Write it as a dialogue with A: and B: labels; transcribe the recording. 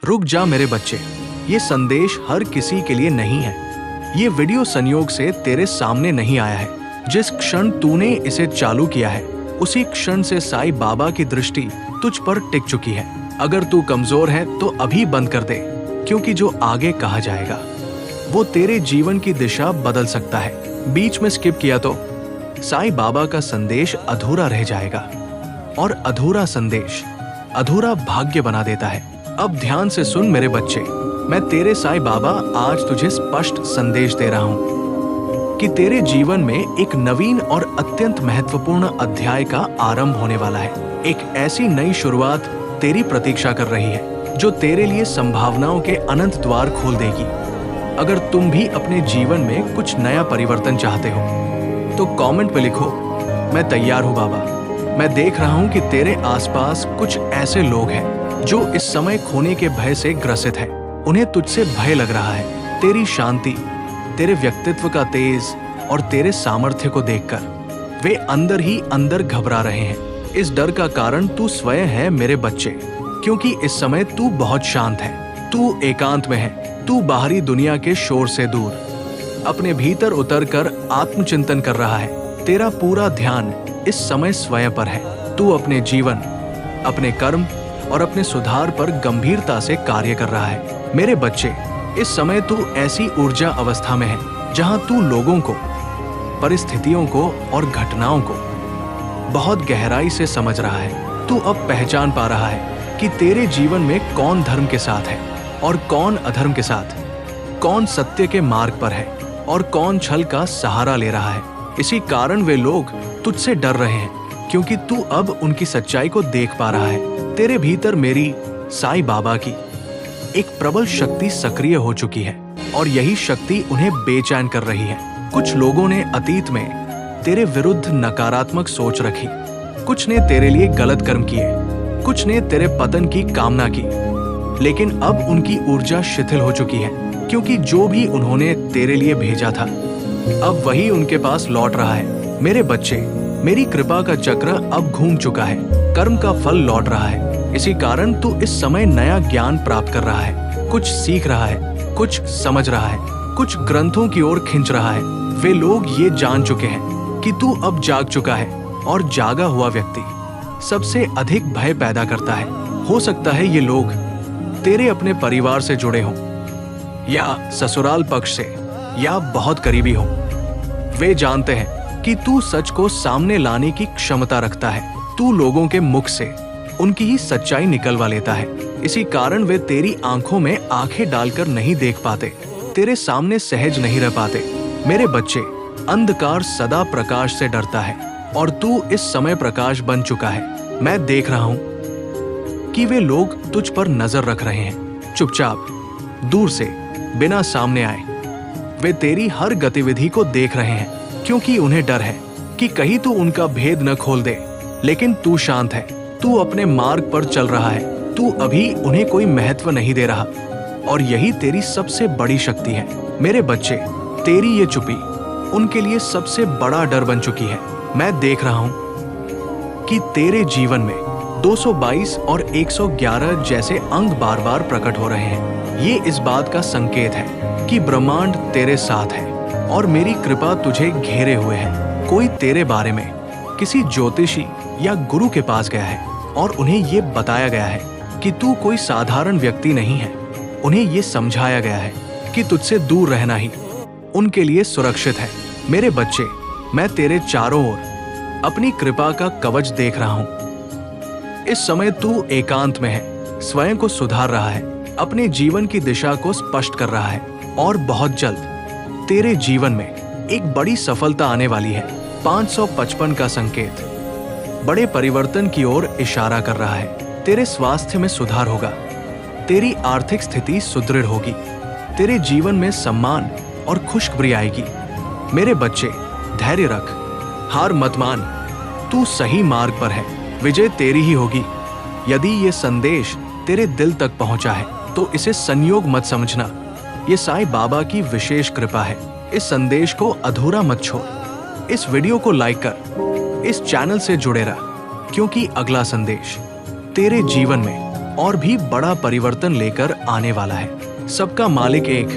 A: रुक जा मेरे बच्चे, ये संदेश हर किसी के लिए नहीं है। ये वीडियो संयोग से तेरे सामने नहीं आया है। जिस क्षण तूने इसे चालू किया है उसी क्षण से साईं बाबा की दृष्टि तुझ पर टिक चुकी है। अगर तू कमजोर है तो अभी बंद कर दे, क्योंकि जो आगे कहा जाएगा वो तेरे जीवन की दिशा बदल सकता है। बीच में स्किप किया तो साईं बाबा का संदेश अधूरा रह जाएगा, और अधूरा संदेश अधूरा भाग्य बना देता है। अब ध्यान से सुन मेरे बच्चे, मैं तेरे साईं बाबा आज तुझे स्पष्ट संदेश दे रहा हूँ कि तेरे जीवन में एक नवीन और अत्यंत महत्वपूर्ण अध्याय का आरंभ होने वाला है। एक ऐसी नई शुरुआत तेरी प्रतीक्षा कर रही है जो तेरे लिए संभावनाओं के अनंत द्वार खोल देगी। अगर तुम भी अपने जीवन में कुछ नया परिवर्तन चाहते हो तो कमेंट पे लिखो, मैं तैयार हूँ बाबा। मैं देख रहा हूँ कि तेरे आसपास कुछ ऐसे लोग हैं जो इस समय खोने के भय से ग्रसित है। उन्हें तुझसे भय लग रहा है। तेरी शांति, तेरे व्यक्तित्व का तेज और तेरे सामर्थ्य को देखकर वे अंदर ही अंदर घबरा रहे हैं। इस डर का कारण तू स्वयं है मेरे बच्चे, क्योंकि इस समय तू बहुत शांत है। तू एकांत में है। तू बाहरी दुनिया के शोर से दूर अपने भीतर उतरकर आत्मचिंतन कर रहा है। तेरा पूरा ध्यान इस समय स्वयं पर है। तू अपने जीवन, अपने कर्म और अपने सुधार पर गंभीरता से कार्य कर रहा है। मेरे बच्चे, इस समय तू ऐसी ऊर्जा अवस्था में है जहां तू लोगों को, परिस्थितियों को और घटनाओं को बहुत गहराई से समझ रहा है। तू अब पहचान पा रहा है कि तेरे जीवन में कौन धर्म के साथ है और कौन अधर्म के साथ, कौन सत्य के मार्ग पर है और कौन छल का सहारा ले रहा है। इसी कारण वे लोग तुझसे डर रहे हैं, क्योंकि तू अब उनकी सच्चाई को देख पा रहा है। तेरे भीतर मेरी साईं बाबा की एक प्रबल शक्ति सक्रिय हो चुकी है और यही शक्ति उन्हें बेचैन कर रही है। कुछ लोगों ने अतीत में तेरे विरुद्ध नकारात्मक सोच रखी, कुछ ने तेरे लिए गलत कर्म किए, कुछ ने तेरे पतन की कामना की, लेकिन अब उनकी ऊर्जा शिथिल हो चुकी है, क्योंकि जो भी उन्होंने तेरे लिए भेजा था अब वही उनके पास लौट रहा है। मेरे बच्चे, मेरी कृपा का चक्र अब घूम चुका है। कर्म का फल लौट रहा है। इसी कारण तू इस समय नया ज्ञान प्राप्त कर रहा है, कुछ सीख रहा है, कुछ समझ रहा है, कुछ ग्रंथों की ओर खिंच रहा है। वे लोग ये जान चुके हैं कि तू अब जाग चुका है, और जागा हुआ व्यक्ति सबसे अधिक भय पैदा करता है। हो सकता है ये लोग तेरे अपने परिवार से जुड़े हों, या ससुराल पक्ष से, या बहुत करीबी हों। वे जानते हैं कि तू सच को सामने लाने की क्षमता रखता है। तू लोगों के मुख से उनकी ही सच्चाई निकलवा लेता है। इसी कारण वे तेरी आंखों में आंखें डालकर नहीं देख पाते, तेरे सामने सहज नहीं रह पाते। मेरे बच्चे, अंधकार सदा प्रकाश से डरता है, और तू इस समय प्रकाश बन चुका है। मैं देख रहा हूं कि वे लोग तुझ पर नजर रख रहे हैं, चुपचाप, दूर से, बिना सामने आए। वे तेरी हर गतिविधि को देख रहे हैं, क्योंकि उन्हें डर है कि कहीं तू उनका भेद न खोल दे। लेकिन तू शांत है। तू अपने मार्ग पर चल रहा है। तू अभी उन्हें कोई महत्व नहीं दे रहा, और यही तेरी सबसे बड़ी शक्ति है। मेरे बच्चे, तेरी ये चुप्पी उनके लिए सबसे बड़ा डर बन चुकी है। मैं देख रहा हूं कि तेरे जीवन में 222 और 111 जैसे अंग बार बार प्रकट हो रहे हैं। ये इस बात का संकेत है कि ब्रह्मांड तेरे साथ है और मेरी कृपा तुझे घेरे हुए है। कोई तेरे बारे में किसी ज्योतिषी या गुरु के पास गया है और उन्हें ये बताया गया है कि तू कोई साधारण व्यक्ति नहीं है। उन्हें ये समझाया गया है कि तुझसे दूर रहना ही उनके लिए सुरक्षित है। मेरे बच्चे, मैं तेरे चारों ओर अपनी कृपा का कवच देख रहा हूं। इस समय तू एकांत में है, स्वयं को सुधार रहा है, अपने जीवन की दिशा को स्पष्ट कर रहा है, और बहुत जल्द तेरे जीवन में एक बड़ी सफलता आने वाली है। 555 का संकेत बड़े परिवर्तन की ओर इशारा कर रहा है। तेरे स्वास्थ्य में सुधार होगा, तेरी आर्थिक स्थिति सुदृढ़ होगी, तेरे जीवन में सम्मान और खुशखबरी आएगी। मेरे बच्चे, धैर्य रख, हार मत मान, तू सही मार्ग पर है, विजय तेरी ही होगी। यदि ये संदेश तेरे दिल तक पहुंचा है तो इसे संयोग मत समझना, ये साईं बाबा की विशेष कृपा है। इस संदेश को अधूरा मत छोड़। इस वीडियो को लाइक कर, इस चैनल से जुड़े रह, क्योंकि अगला संदेश तेरे जीवन में और भी बड़ा परिवर्तन लेकर आने वाला है। सबका मालिक एक